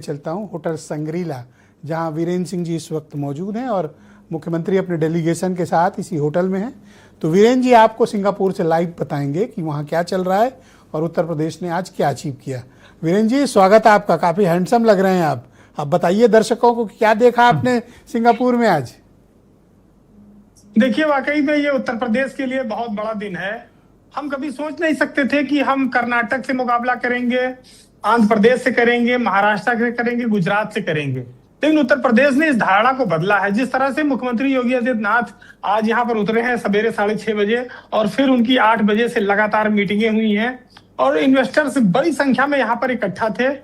चलता हूँ होटल संग्रीला, जहाँ वीरेंद्र सिंह जी इस वक्त मौजूद हैं और मुख्यमंत्री अपने डेलीगेशन के साथ इसी होटल में हैं। तो वीरेंद्र जी आपको सिंगापुर से लाइव बताएंगे कि वहाँ क्या चल रहा है और उत्तर प्रदेश ने आज क्या अचीव किया। वीरेंद्र जी स्वागत है आपका, काफ़ी हैंडसम लग रहे हैं आप। बताइए दर्शकों को क्या देखा आपने सिंगापुर में आज। देखिए, वाकई में ये उत्तर प्रदेश के लिए बहुत बड़ा दिन है। हम कभी सोच नहीं सकते थे कि हम कर्नाटक से मुकाबला करेंगे, आंध्र प्रदेश से करेंगे, महाराष्ट्र से करेंगे, गुजरात से करेंगे, लेकिन उत्तर प्रदेश ने इस धारणा को बदला है। जिस तरह से मुख्यमंत्री योगी आदित्यनाथ आज यहाँ पर उतरे हैं सवेरे 6:30 बजे और फिर उनकी 8 बजे से लगातार मीटिंगें हुई हैं और इन्वेस्टर्स बड़ी संख्या में यहाँ पर इकट्ठा थे,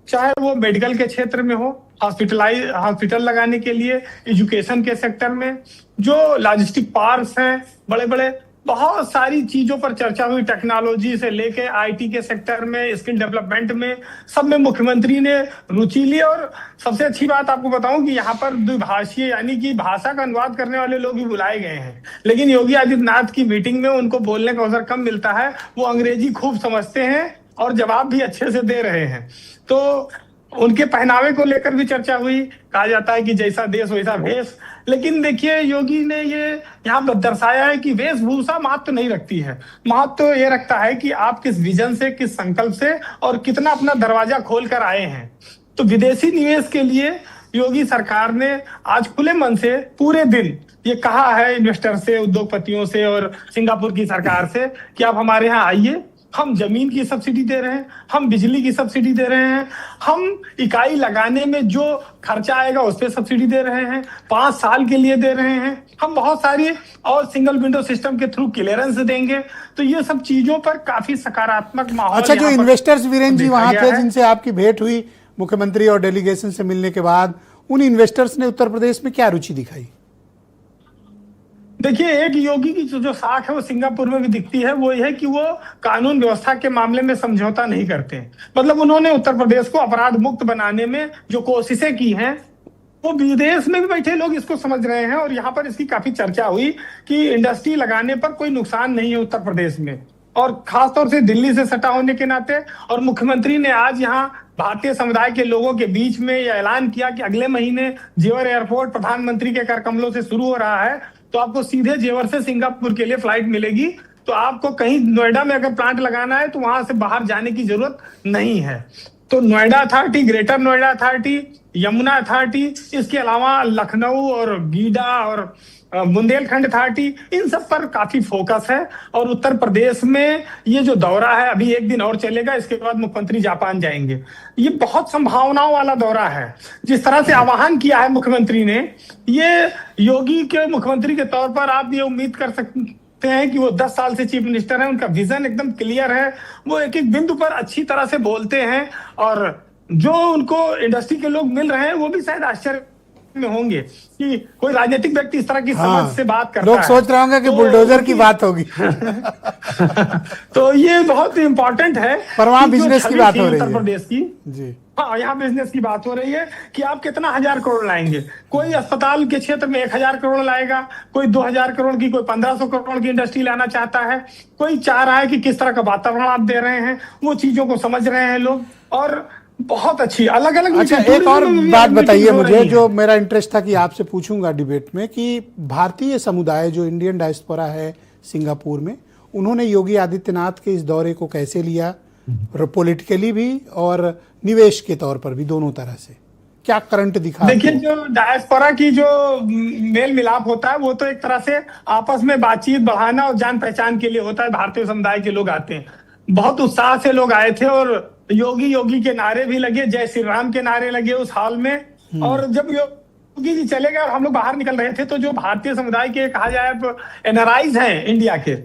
चाहे वो मेडिकल के क्षेत्र में हो, हॉस्पिटल लगाने के लिए, एजुकेशन के सेक्टर में, जो लॉजिस्टिक पार्क्स हैं बड़े बड़े, बहुत सारी चीजों पर चर्चा हुई। टेक्नोलॉजी से लेके आईटी के सेक्टर में, स्किल डेवलपमेंट में, सब में मुख्यमंत्री ने रुचि ली। और सबसे अच्छी बात आपको बताऊं कि यहाँ पर द्विभाषीय यानी कि भाषा का अनुवाद करने वाले लोग भी बुलाए गए हैं, लेकिन योगी आदित्यनाथ की मीटिंग में उनको बोलने का अवसर कम मिलता है। वो अंग्रेजी खूब समझते हैं और जवाब भी अच्छे से दे रहे हैं। तो उनके पहनावे को लेकर भी चर्चा हुई। कहा जाता है कि जैसा देश वैसा भेष, लेकिन देखिए योगी ने ये यहाँ पर दर्शाया है कि वेशभूषा महत्व नहीं रखती है। महत्व ये रखता है कि आप किस विजन से, किस संकल्प से और कितना अपना दरवाजा खोल कर आए हैं। तो विदेशी निवेश के लिए योगी सरकार ने आज खुले मन से पूरे दिन ये कहा है इन्वेस्टर से, उद्योगपतियों से और सिंगापुर की सरकार से कि आप हमारे यहाँ आइए। हम जमीन की सब्सिडी दे रहे हैं, हम बिजली की सब्सिडी दे रहे हैं, हम इकाई लगाने में जो खर्चा आएगा उस पर सब्सिडी दे रहे हैं, 5 साल के लिए दे रहे हैं, हम बहुत सारी और सिंगल विंडो सिस्टम के थ्रू क्लियरेंस देंगे। तो ये सब चीजों पर काफी सकारात्मक माहौल। अच्छा, जो इन्वेस्टर्स वीरेंद्र जी वहां थे जिनसे आपकी भेंट हुई मुख्यमंत्री और डेलीगेशन से मिलने के बाद, उन इन्वेस्टर्स ने उत्तर प्रदेश में क्या रुचि दिखाई? देखिए, एक योगी की जो साख है वो सिंगापुर में भी दिखती है। वो ये है कि वो कानून व्यवस्था के मामले में समझौता नहीं करते। मतलब उन्होंने उत्तर प्रदेश को अपराध मुक्त बनाने में जो कोशिशें की हैं, वो विदेश में भी बैठे लोग इसको समझ रहे हैं और यहाँ पर इसकी काफी चर्चा हुई कि इंडस्ट्री लगाने पर कोई नुकसान नहीं है उत्तर प्रदेश में, और खासतौर से दिल्ली से सटा होने के नाते। और मुख्यमंत्री ने आज यहाँ भारतीय समुदाय के लोगों के बीच में यह ऐलान किया कि अगले महीने जेवर एयरपोर्ट प्रधानमंत्री के कर कमलों से शुरू हो रहा है, तो आपको सीधे जेवर से सिंगापुर के लिए फ्लाइट मिलेगी। तो आपको कहीं नोएडा में अगर प्लांट लगाना है तो वहां से बाहर जाने की जरूरत नहीं है। तो Noida authority, greater Noida authority, Yamuna authority, इसके अलावा लखनऊ और गीडा और बुंदेलखंड अथॉरिटी, इन सब पर काफी फोकस है। और उत्तर प्रदेश में ये जो दौरा है अभी 1 दिन और चलेगा, इसके बाद मुख्यमंत्री जापान जाएंगे। ये बहुत संभावनाओं वाला दौरा है। जिस तरह से आह्वान किया है मुख्यमंत्री ने, ये योगी के मुख्यमंत्री के तौर पर आप ये उम्मीद कर सकते हैं कि वो 10 साल से चीफ मिनिस्टर है, उनका विजन एकदम क्लियर है, वो एक एक बिंदु पर अच्छी तरह से बोलते हैं। और जो उनको इंडस्ट्री के लोग मिल रहे हैं वो भी शायद आश्चर्य में होंगे कि कोई राजनीतिक व्यक्ति इस तरह की समझ से बात करता है। लोग सोच रहे होंगे कि बुलडोजर की बात होगी। तो ये बहुत इंपॉर्टेंट है। पर वहाँ बिजनेस की बात हो रही है, उत्तर प्रदेश की जी। हाँ, यहाँ बिजनेस की बात हो रही है कि आप कितना 1000 करोड़ लाएंगे। कोई अस्पताल के क्षेत्र में 1000 करोड़ लाएगा, कोई 2000 करोड़ की, कोई 1500 करोड़ की इंडस्ट्री लाना चाहता है, कोई चाह रहा है कि किस तरह का वातावरण आप दे रहे हैं। वो चीजों को समझ रहे हैं लोग और बहुत अच्छी अलग अलग। अच्छा, एक और बात बताइए मुझे, जो मेरा इंटरेस्ट था कि आपसे पूछूंगा डिबेट में, कि भारतीय समुदाय जो इंडियन डायस्पोरा है सिंगापुर में, उन्होंने योगी आदित्यनाथ के इस दौरे को कैसे लिया, पॉलिटिकली भी और निवेश के तौर पर भी, दोनों तरह से क्या करंट दिखा? देखिए, जो डायस्पोरा की जो मेल मिलाप होता है वो तो एक तरह से आपस में बातचीत बढ़ाना और जान पहचान के लिए होता है। भारतीय समुदाय के लोग आते हैं, बहुत उत्साह से लोग आए थे और योगी योगी के नारे भी लगे, जय श्री राम के नारे लगे उस हॉल में। और जब योगी जी चले गए और हम लोग बाहर निकल रहे थे, तो जो भारतीय समुदाय के कहा जाए एनआरआईज हैं इंडिया के,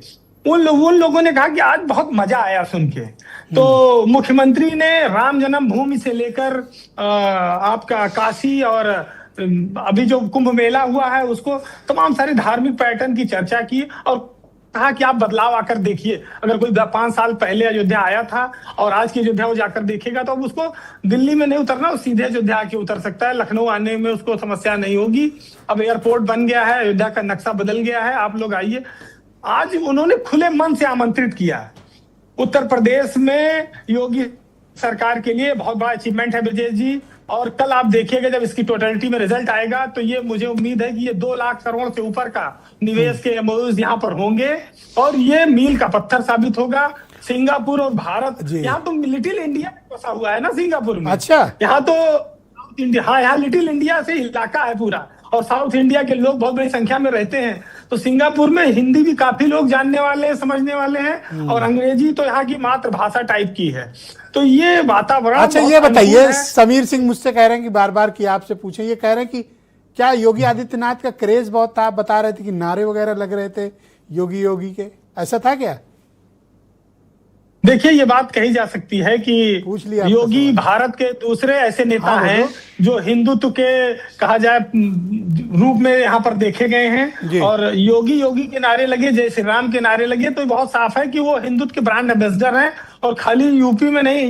उन लोगों ने कहा कि आज बहुत मजा आया सुन के। तो मुख्यमंत्री ने राम जन्मभूमि से लेकर आपका काशी और अभी जो कुंभ मेला हुआ है उसको, तमाम सारे धार्मिक पर्यटन की चर्चा की और कहा कि आप बदलाव आकर देखिए। अगर कोई 5 साल पहले अयोध्या आया था और आज की अयोध्या वो जाकर देखेगा तो अब उसको दिल्ली में नहीं उतरना, वो सीधे अयोध्या आके उतर सकता है। लखनऊ आने में उसको समस्या नहीं होगी। अब एयरपोर्ट बन गया है, अयोध्या का नक्शा बदल गया है, आप लोग आइए। आज उन्होंने खुले मन से आमंत्रित किया। उत्तर प्रदेश में योगी सरकार के लिए बहुत बड़ा अचीवमेंट है ब्रजेश जी। और कल आप देखिएगा जब इसकी टोटलिटी में रिजल्ट आएगा तो ये मुझे उम्मीद है कि ये 2 लाख करोड़ से ऊपर का निवेश के एमओयूज यहाँ पर होंगे और ये मील का पत्थर साबित होगा। सिंगापुर और भारत, यहाँ तो लिटिल इंडिया बसा हुआ है ना सिंगापुर में। अच्छा, यहाँ तो साउथ इंडिया, हाँ यहाँ लिटिल इंडिया से इलाका है पूरा और साउथ इंडिया के लोग बहुत बड़ी संख्या में रहते हैं। तो सिंगापुर में हिंदी भी काफी लोग जानने वाले हैं, समझने वाले हैं और अंग्रेजी तो यहाँ की मातृभाषा टाइप की है। तो ये वातावरण। अच्छा ये बताइए, समीर सिंह मुझसे कह रहे हैं कि बार बार कि आपसे पूछे, ये कह रहे हैं कि क्या योगी आदित्यनाथ का क्रेज बहुत था? आप बता रहे थे कि नारे वगैरह लग रहे थे योगी योगी के, ऐसा था क्या? देखिए ये बात कही जा सकती है कि योगी भारत के दूसरे ऐसे नेता हैं जो हिंदुत्व के कहा जाए रूप में यहाँ पर देखे गए हैं और योगी योगी के नारे लगे, जय श्री राम के नारे लगे, तो बहुत साफ है कि वो हिंदुत्व के ब्रांड एम्बेसडर हैं और खाली यूपी में नहीं,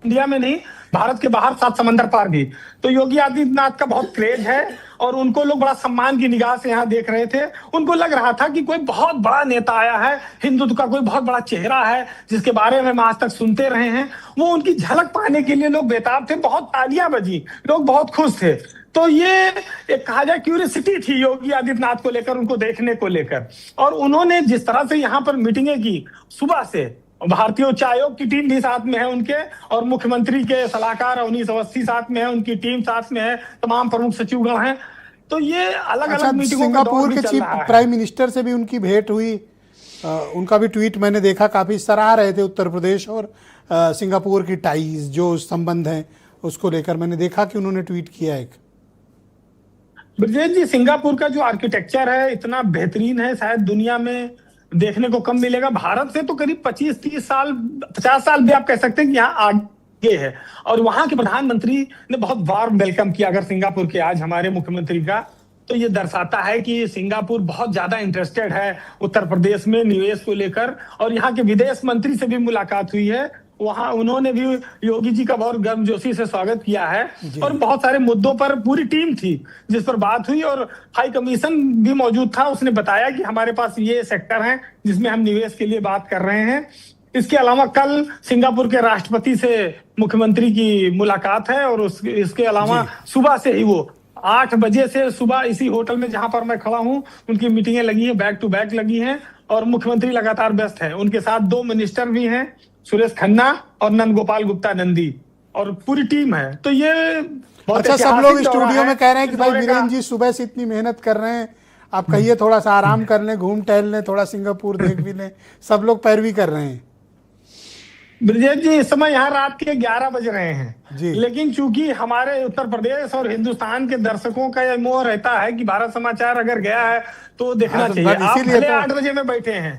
इंडिया में नहीं, भारत के बाहर 7 समंदर पार भी। तो योगी आदित्यनाथ का बहुत क्रेज है और उनको लोग बड़ा सम्मान की निगाह से यहाँ देख रहे थे। उनको लग रहा था कि कोई बहुत बड़ा नेता आया है, हिंदुत्व का कोई बहुत बड़ा चेहरा है जिसके बारे में हम आज तक सुनते रहे हैं। वो उनकी झलक पाने के लिए लोग बेताब थे, बहुत तालियां बजी, लोग बहुत खुश थे। तो ये एक कहा जाए क्यूरियोसिटी थी योगी आदित्यनाथ को लेकर, उनको देखने को लेकर। और उन्होंने जिस तरह से यहाँ पर मीटिंगें की सुबह से, भारतीय उच्च आयोग की टीम भी साथ में है उनके और मुख्यमंत्री के सलाहकार अवनीश अवस्थी साथ में है, उनकी टीम साथ में है, तमाम प्रमुख सचिवगण हैं। तो ये अलग अलग मीटिंगों सिंगापुर के चीफ प्राइम मिनिस्टर से भी उनकी भेंट हुई, उनका भी ट्वीट मैंने देखा, काफी सराह रहे थे उत्तर प्रदेश और सिंगापुर की टाइज जो संबंध है उसको लेकर। मैंने देखा कि उन्होंने ट्वीट किया एक। ब्रजेश जी, सिंगापुर का जो आर्किटेक्चर है इतना बेहतरीन है, शायद दुनिया में देखने को कम मिलेगा। भारत से तो करीब 25-30 साल 50 साल भी आप कह सकते हैं कि यहाँ आगे है। और वहां के प्रधानमंत्री ने बहुत वार्म वेलकम किया अगर सिंगापुर के आज हमारे मुख्यमंत्री का, तो ये दर्शाता है कि सिंगापुर बहुत ज्यादा इंटरेस्टेड है उत्तर प्रदेश में निवेश को लेकर। और यहाँ के विदेश मंत्री से भी मुलाकात हुई है, वहां उन्होंने भी योगी जी का बहुत गर्मजोशी से स्वागत किया है और बहुत सारे मुद्दों पर पूरी टीम थी जिस पर बात हुई। और हाई कमीशन भी मौजूद था, उसने बताया कि हमारे पास ये सेक्टर हैं जिसमें हम निवेश के लिए बात कर रहे हैं। इसके अलावा कल सिंगापुर के राष्ट्रपति से मुख्यमंत्री की मुलाकात है और इसके अलावा सुबह से ही वो 8 बजे से सुबह इसी होटल में जहां पर मैं खड़ा हूं उनकी मीटिंगें लगी है, बैक टू बैक लगी हैं और मुख्यमंत्री लगातार व्यस्त है। उनके साथ 2 मिनिस्टर भी हैं, सुरेश खन्ना और नंद गोपाल गुप्ता नंदी, और पूरी टीम है। तो ये अच्छा, सब लोग स्टूडियो में कह रहे हैं कि भाई वीरेंद्र जी सुबह से इतनी मेहनत कर रहे हैं, आप कहिए थोड़ा सा आराम कर लें, घूम टहल लें, थोड़ा सिंगापुर देख भी लें, सब लोग पैरवी कर रहे हैं। ब्रजेश जी, इस समय यहाँ रात के 11 बज रहे हैं, लेकिन चूंकि हमारे उत्तर प्रदेश और हिंदुस्तान के दर्शकों का यह मोह रहता है कि भारत समाचार अगर गया है तो देखना चाहिए। आप भले 8 बजे में बैठे हैं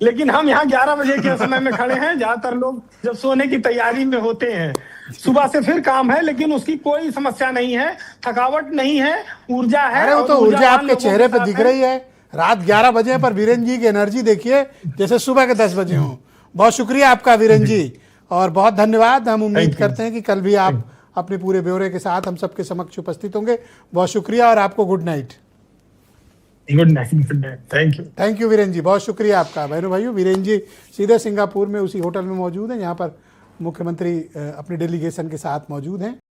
लेकिन हम यहाँ 11 बजे के समय में खड़े हैं। ज्यादातर लोग जब सोने की तैयारी में होते हैं, सुबह से फिर काम है लेकिन उसकी कोई समस्या नहीं है, थकावट नहीं है, ऊर्जा है। अरे वो तो ऊर्जा आपके चेहरे पे दिख रही है। रात 11 बजे पर वीरेंद्र जी की एनर्जी देखिए जैसे सुबह के 10 बजे हो। बहुत शुक्रिया आपका वीरेंद्र जी और बहुत धन्यवाद। हम उम्मीद करते हैं कि कल भी आप अपने पूरे ब्यौरे के साथ हम सबके समक्ष उपस्थित होंगे। बहुत शुक्रिया और आपको good night. Good night, thank you Virendra ji, बहुत शुक्रिया आपका। बहनों भाइयों, वीरेंद्र जी सीधे सिंगापुर में उसी होटल में मौजूद हैं जहां पर मुख्यमंत्री अपने डेलीगेशन के साथ मौजूद हैं।